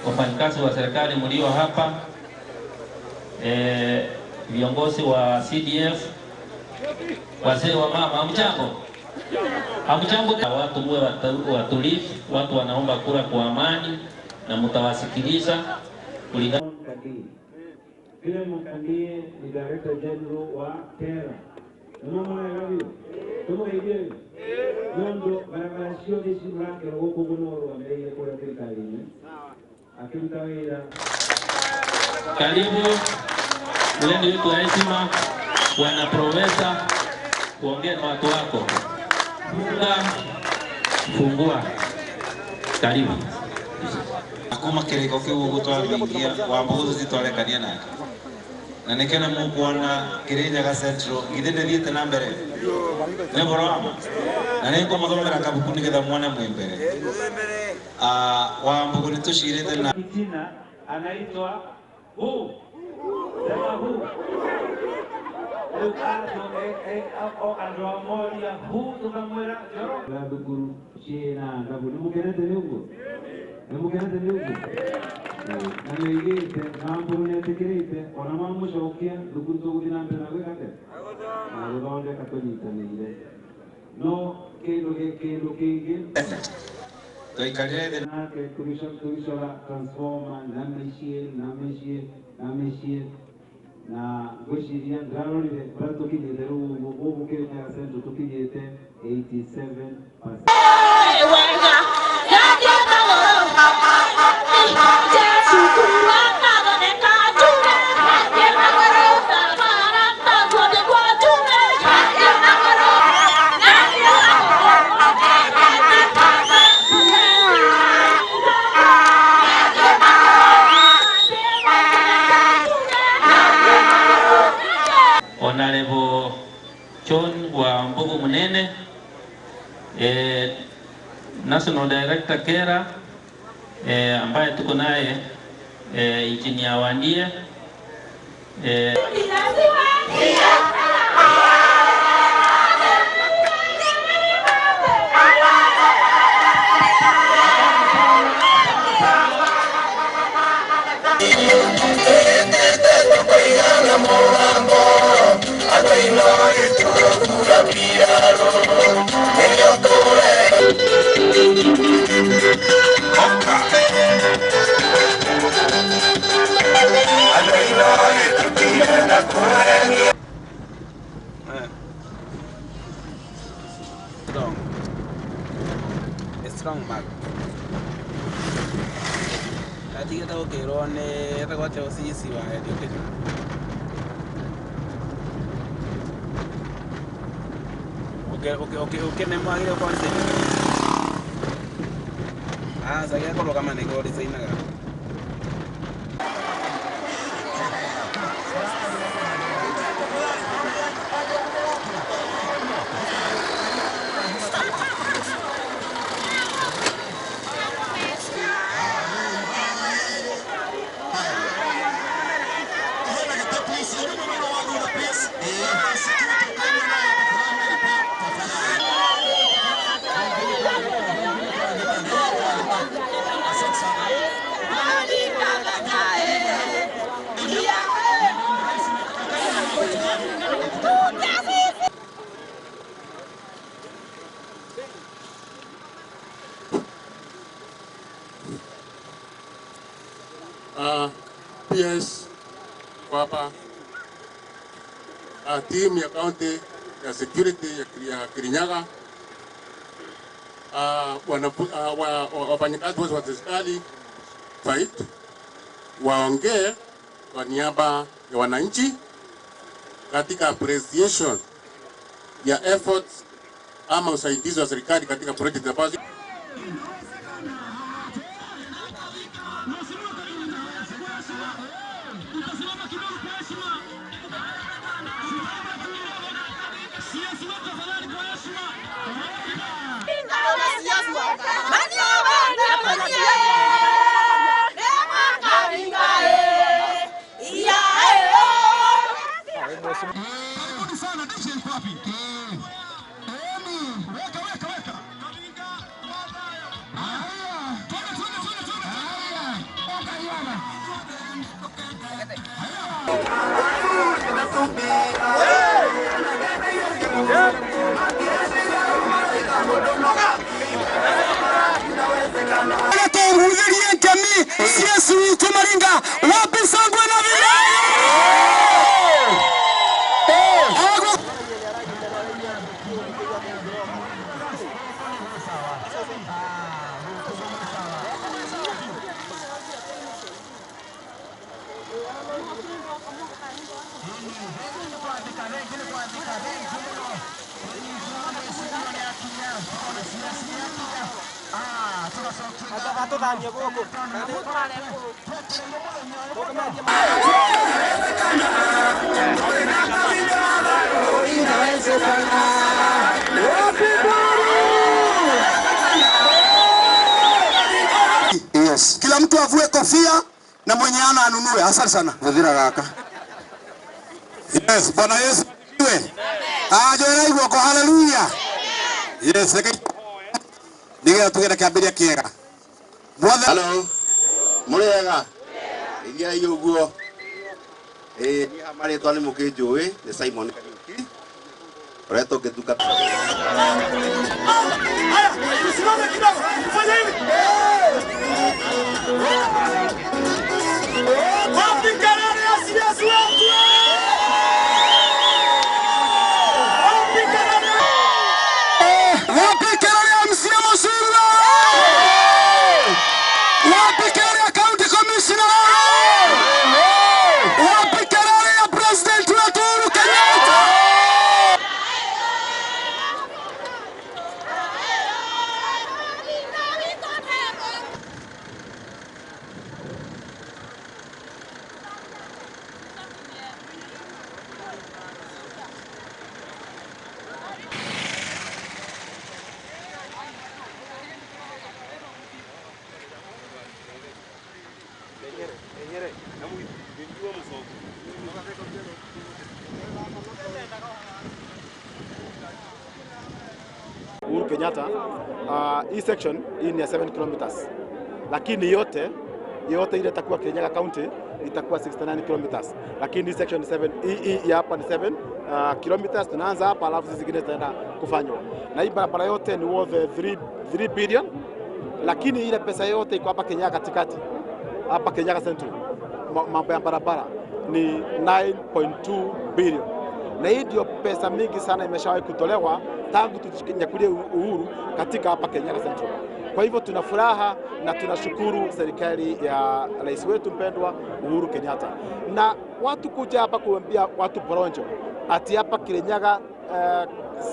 wafanyakazi wa serikali mlio hapa, viongozi wa CDF, wazee wa mama, hamjambo. Watu muwe watulivu, watu wanaomba kura kwa amani na mtawasikiliza kulingana. Vile Mkandie ni Director General wa KERRA. Mama wangu, tumeidie. Nondo barabara sio disi mlake huko Gonoro ambaye kwa serikali ni. Akimtawira. Karibu mlendo wetu wa heshima Bwana Profesa kuongea na watu wako. Fungua. Karibu. Akuma kiriko kiu gutwambia wambugu zitwarekania nake. Na nikena mukuona Kirinyaga Central githinde thiete na mbere. Ne borama. Na niko muthomera kabuku nigetha mwana mwembere. Wambugu nitushirite na jina anaitwa Hu. Sema Hu. Lukaso andwa moja Hu tukamwera joro. Dukuru chena ngabulu mukenete nyungu. Mukenete nyungu. Nameigite nambune tekerite ona mamushokia dukunzo kudinambe na wekate. Nalonde katonyita nile. No kendo kenge. Toikarede na ke kurishola transforma nameshie na goshiria ngarorire bratokije dero ubu Kenya Central tukijete 87%. Honorable John wa Mbogo Munene, National Director KERRA, ambaye tuko naye Engineer Wandie, strong mark. Ati kita okerone ata kwa Chelsea wa education. Okay nemo hiyo kwanza. Sasa kwa kama niko designer. PS hapa team ya county ya security ya Kirinyaga, wafanyakazi wote wa serikali fight waongee kwa niaba ya wananchi katika appreciation ya efforts ama usaidizi wa serikali katika project ambazo Maringa wapi sangwe na vile Yes, kila mtu avue kofia na mwenye ana anunue. Asante sana. Mudhira kaka. Yes, Bwana Yesu asifiwe. Jona hivyo kwa haleluya. Yes, nige tugenda kiambiria kiega. Hello. Mwea. Igia yuguo. Ni hamari twani mukinjui ni Simon Kariuki. Reto getuka. Usimame kidogo. Fanya hivi. Wapi karari ya siasa wetu? Wapi karari ya msiamo shule? Wapi karari ya county commissioner? Wapi karari ya president wetu Kenyatta? Uhuru Kenyatta, hii section hii ni 7 kilometers, lakini yote ile itakuwa Kirinyaga County itakuwa 69 kilometers, lakini hii section 7 hii hapa ni 7 kilometers. Tunaanza hapa alafu zingine zitaenda kufanywa, na hii barabara yote ni worth 3 billion, lakini ile pesa yote iko hapa Kirinyaga katikati, hapa Kirinyaga Central, mambo ya barabara ni 9.2 billion, na hii ndio pesa mingi sana imeshawahi kutolewa tangu tujikinyakulie uhuru katika hapa Kirinyaga Central. Kwa hivyo tuna furaha na tunashukuru serikali ya rais wetu mpendwa Uhuru Kenyatta, na watu kuja hapa kuambia watu poronjo ati hapa Kirinyaga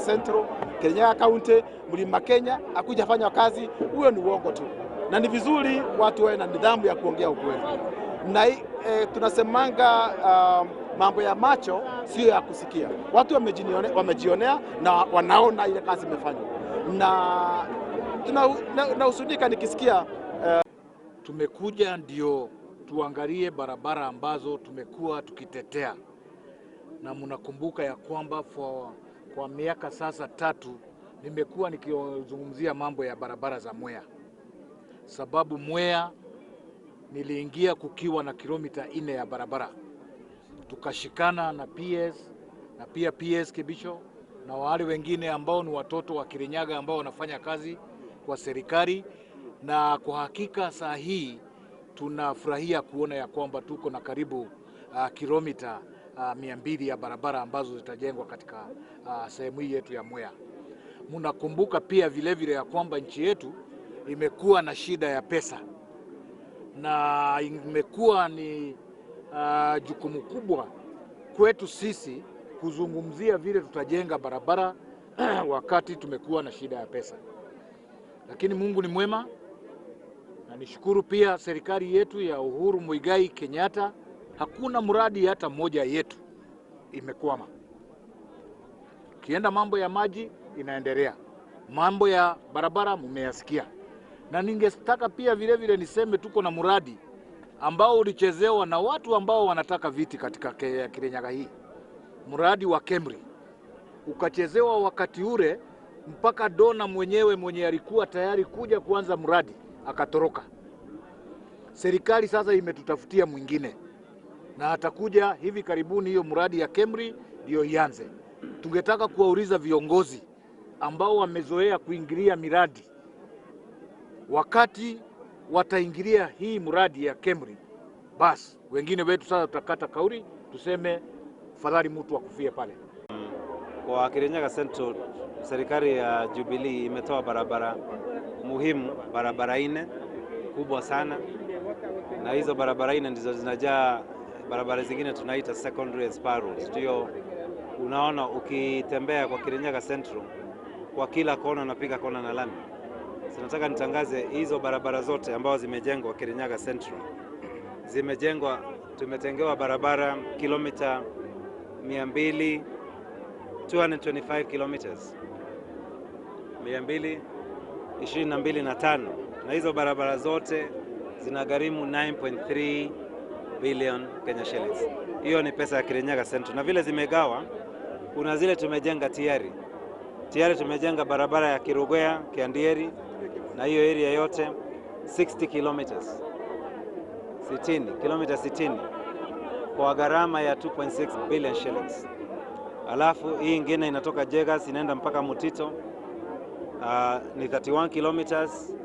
Central, Kirinyaga County, Mlima Kenya akuja fanya kazi, huyo ni uongo tu, na ni vizuri watu wawe na nidhamu ya kuongea ukweli. Na tunasemanga mambo ya macho sio ya kusikia. Watu wamejionea na wanaona ile kazi imefanywa, na tunahusunika nikisikia tumekuja ndio tuangalie barabara ambazo tumekuwa tukitetea, na mnakumbuka ya kwamba kwa miaka sasa 3 nimekuwa nikizungumzia mambo ya barabara za Mwea, sababu Mwea niliingia kukiwa na kilomita 4 ya barabara, tukashikana na PS na pia PS Kibisho na wale wengine ambao ni watoto wa Kirinyaga ambao wanafanya kazi kwa serikali, na kwa hakika saa hii tunafurahia kuona ya kwamba tuko na karibu kilomita 200 ya barabara ambazo zitajengwa katika sehemu hii yetu ya Mwea. Mnakumbuka pia vile vile ya kwamba nchi yetu imekuwa na shida ya pesa, na imekuwa ni jukumu kubwa kwetu sisi kuzungumzia vile tutajenga barabara wakati tumekuwa na shida ya pesa. Lakini Mungu ni mwema, na nishukuru pia serikali yetu ya Uhuru Muigai Kenyatta, hakuna mradi hata moja yetu imekwama. Kienda mambo ya maji inaendelea, mambo ya barabara mmeyasikia, na ningetaka pia vile vile niseme tuko na mradi ambao ulichezewa na watu ambao wanataka viti katika Kirinyaga hii, mradi wa KERRA ukachezewa wakati ule mpaka dona mwenye alikuwa tayari kuja kuanza mradi akatoroka. Serikali sasa imetutafutia mwingine, na atakuja hivi karibuni, hiyo mradi ya KERRA ndio ianze. Tungetaka kuwauliza viongozi ambao wamezoea kuingilia miradi, wakati wataingilia hii mradi ya KERRA, basi wengine wetu sasa tutakata kauli tuseme fadhali mtu akufie pale. Kwa Kirinyaga Central, serikali ya Jubilee imetoa barabara muhimu, barabara 4 kubwa sana, na hizo barabara 4 ndizo zinajaa barabara zingine tunaita secondary spirals. Ndio unaona ukitembea kwa Kirinyaga Central, kwa kila kona unapiga kona na lami. Nataka nitangaze hizo barabara zote ambazo zimejengwa Kirinyaga Central, zimejengwa, tumetengewa barabara kilomita 225 kilometers 222.5, na hizo barabara zote zinagharimu 9.3 billion Kenya Shillings. Hiyo ni pesa ya Kirinyaga Central, na vile zimegawa, kuna zile tumejenga tayari tumejenga barabara ya Kirugwea, Kiandieri na hiyo area yote 60 kilometers 60 kwa gharama ya 2.6 billion shillings. Alafu hii ingine inatoka Jegas inaenda mpaka Mutito, ni 31 kilometers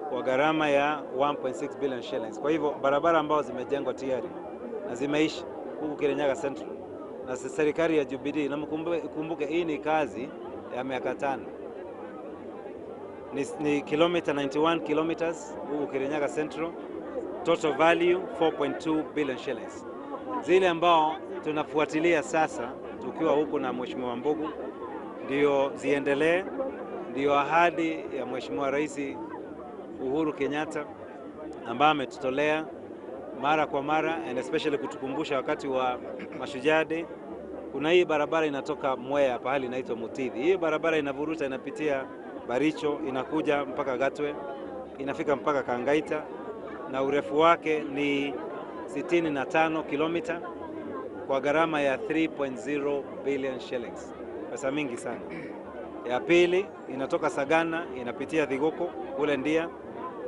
kwa gharama ya 1.6 billion shillings. Kwa hivyo barabara ambao zimejengwa tayari na zimeishi huku Kirinyaga Central, na serikali ya Jubilee, na mkumbuke hii ni kazi ya miaka 5, ni kilomita 91 kilometers huku Kirinyaga Central, total value 4.2 billion shillings. Zile ambao tunafuatilia sasa tukiwa huku na Mheshimiwa Mbugu ndio ziendelee, ndio ahadi ya Mheshimiwa Rais Uhuru Kenyatta ambaye ametutolea mara kwa mara, and especially kutukumbusha wakati wa Mashujaa Day. Kuna hii barabara inatoka Mwea pahali inaitwa Mutithi. Hii barabara inavuruta, inapitia Baricho, inakuja mpaka Gatwe, inafika mpaka Kangaita, na urefu wake ni 65 kilomita kwa gharama ya 3.0 billion shillings. Pesa mingi sana. Ya pili inatoka Sagana, inapitia Thigoko kule Ndia,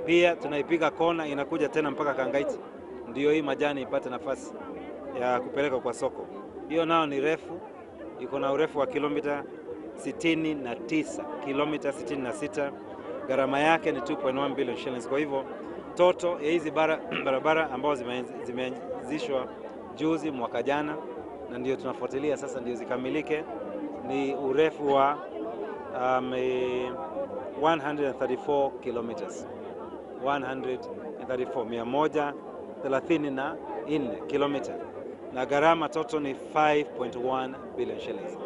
pia tunaipiga kona, inakuja tena mpaka Kangaita, ndio hii majani ipate nafasi ya kupeleka kwa soko. Hiyo nao ni refu, iko na urefu wa kilomita 69, kilomita 66, gharama yake ni 2.1 billion shillings. Kwa hivyo toto ya hizi barabara ambao zimeanzishwa juzi mwaka jana na ndio tunafuatilia sasa ndio zikamilike, ni urefu wa 134 kilometers 134 kilomita, na gharama toto ni 5.1 billion shillings.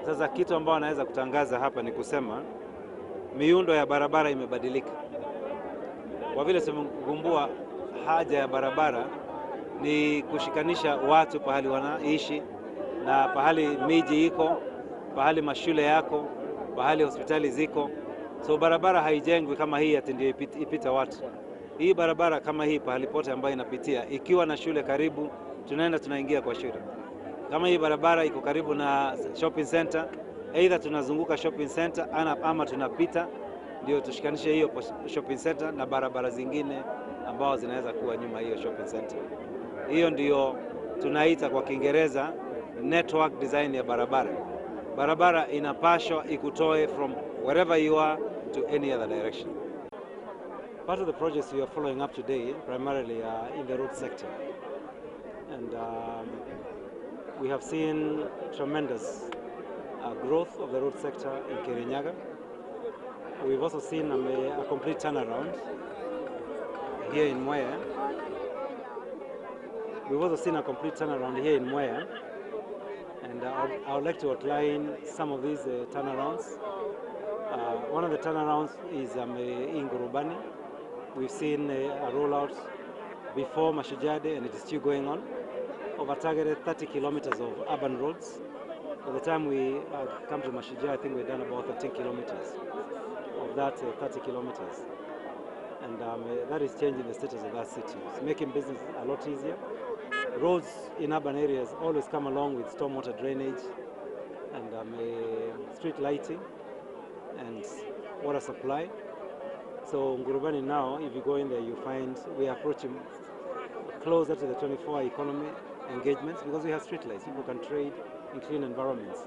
Sasa kitu ambao naweza kutangaza hapa ni kusema miundo ya barabara imebadilika. Kwa vile tumegumbua haja ya barabara ni kushikanisha watu pahali wanaishi na pahali miji iko, pahali mashule yako, pahali hospitali ziko. So barabara haijengwi kama hii ati ndio ipita watu. Hii barabara kama hii pahali pote ambayo inapitia, ikiwa na shule karibu, tunaingia kwa shule. Kama hii barabara iko karibu na shopping center, either tunazunguka shopping center ama tunapita, ndio tushikanishe hiyo shopping center na barabara zingine ambao zinaweza kuwa nyuma hiyo shopping center. Hiyo ndio tunaita kwa Kiingereza network design ya barabara. Barabara inapashwa ikutoe from wherever you are to any other direction. Part of the projects we are following up today primarily in the road sector, and we have seen tremendous growth of the road sector in Kirinyaga. We've also seen a complete turnaround here in Mwea. We've also seen a complete turnaround here in Mwea, and I would like to outline some of these turnarounds. One of the turnarounds is in Ngurubani. We've seen a rollout before Mashujaa Day, and it is still going on, of a targeted 30 kilometers of urban roads. By the time we come to Mashujaa, I think we've done about 13 kilometers of that 30 kilometers. And that is changing the status of that city. It's making business a lot easier. Roads in urban areas always come along with stormwater drainage and street lighting and water supply. So Ngurubani now, if you go in there, you find we are approaching closer to the 24-hour economy engagements because we have street lights. People can trade in clean environments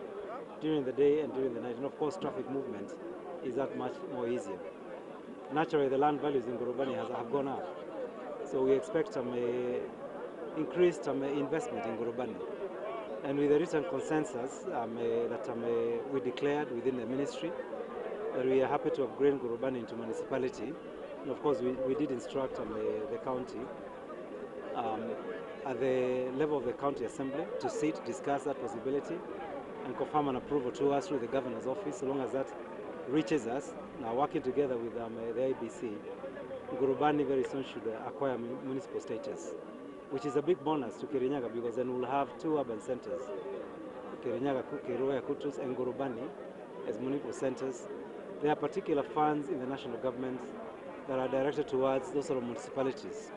during the day and during the night. And of course, traffic movement is that much more easier. Naturally, the land values in Ngurubani have gone up. So we expect increased investment in Ngurubani. And with the recent consensus that we declared within the ministry, that we are happy to upgrade Ngurubani into municipality. And of course, we did instruct the county at the level of the county assembly to sit, discuss that possibility, and confirm an approval to us through the governor's office. So long as that reaches us, now working together with the IBC, Ngurubani very soon should acquire municipal status, which is a big bonus to Kirinyaga because then we'll have two urban centers, Kirinyaga, Kiroya, Kutus, and Ngurubani as municipal centers. There are particular funds in the national government that are directed towards those sort of municipalities.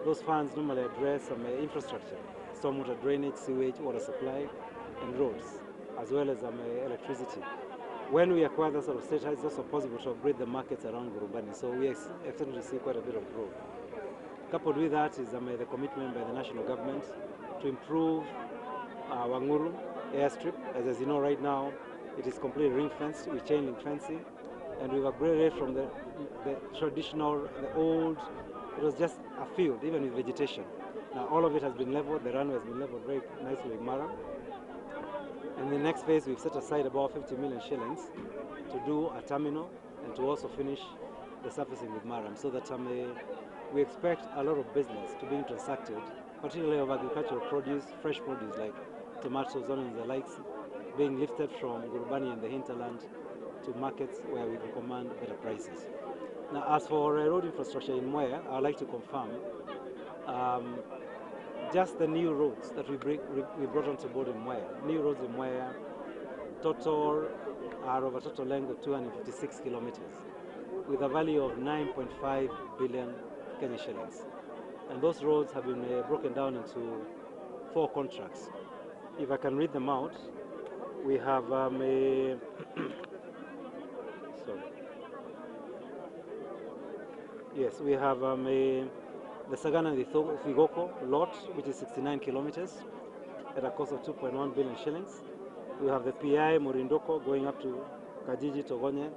Those funds normally address some infrastructure, stormwater drainage, sewage, water supply, and roads, as well as electricity. When we acquire that sort of state, it's also possible to upgrade the markets around Ngurubani. So we expect to see quite a bit of growth. Coupled with that is the commitment by the national government to improve Wanguru airstrip. As you know, right now, it is completely ring-fenced with chain link fencing, and we've upgraded from the traditional, the old, it was just a field, even with vegetation. Now all of it has been leveled, the runway has been leveled very nicely with Mara. In the next phase, we've set aside about 50 million shillings to do a terminal and to also finish the surfacing with Maram, so that we expect a lot of business to be transacted, particularly of agricultural produce, fresh produce like tomatoes, onions, and the likes, being lifted from Ngurubani and the hinterland to markets where we can command better prices. Now, as for road infrastructure in Mwea, I'd like to confirm just the new roads that we brought onto board in Mwea. New roads in Mwea are of a total length of 256 kilometers with a value of 9.5 billion Kenya Shillings. And those roads have been broken down into 4 contracts. If I can read them out, we have yes, we have the Sagana and the Figoko lot, which is 69 kilometers at a cost of 2.1 billion shillings. We have the PI Morindoko going up to Kajiji Togonye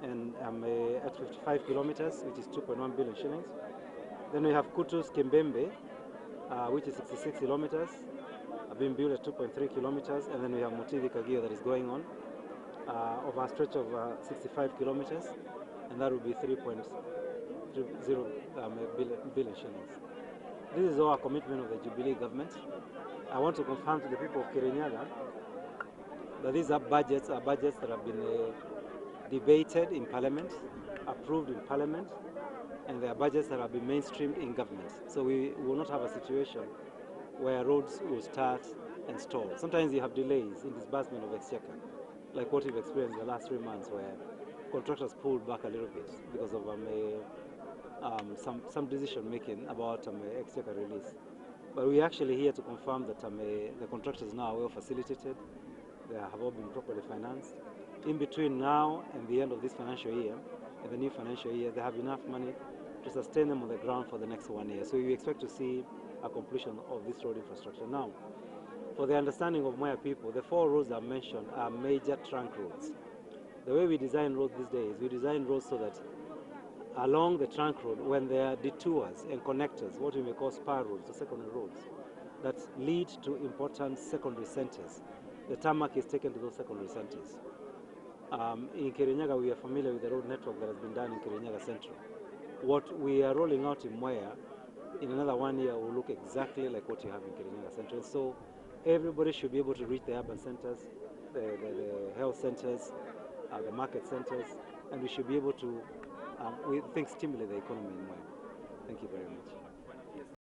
and at 55 kilometers, which is 2.1 billion shillings. Then we have Kutus Kimbembe, which is 66 kilometers, being built at 2.3 kilometers. And then we have Mutivi Kagio that is going on over a stretch of 65 kilometers, and that will be 3.0 billion shillings. This is our commitment of the Jubilee government. I want to confirm to the people of Kirinyaga that these are budgets that have been debated in Parliament, approved in Parliament, and they are budgets that have been mainstreamed in government. So we will not have a situation where roads will start and stall. Sometimes you have delays in disbursement of exchequer, like what we've experienced in the last 3 months, where contractors pulled back a little bit because of some decision making about exchequer release. But we're actually here to confirm that the contractors now are well facilitated. They have all been properly financed. In between now and the end of this financial year, and the new financial year, they have enough money to sustain them on the ground for the next 1 year. So we expect to see a completion of this road infrastructure. Now, for the understanding of Mwea people, the 4 roads I mentioned are major trunk roads. The way we design roads these days, we design roads so that along the trunk road, when there are detours and connectors, what we may call spur roads or secondary roads, that lead to important secondary centers, the tarmac is taken to those secondary centers. In Kirinyaga, we are familiar with the road network that has been done in Kirinyaga Central. What we are rolling out in Mwea, in another 1 year, will look exactly like what you have in Kirinyaga Central. So everybody should be able to reach the urban centers, the health centers, the market centers, and we should be able to, we think, stimulate the economy in Mwea. Thank you very much.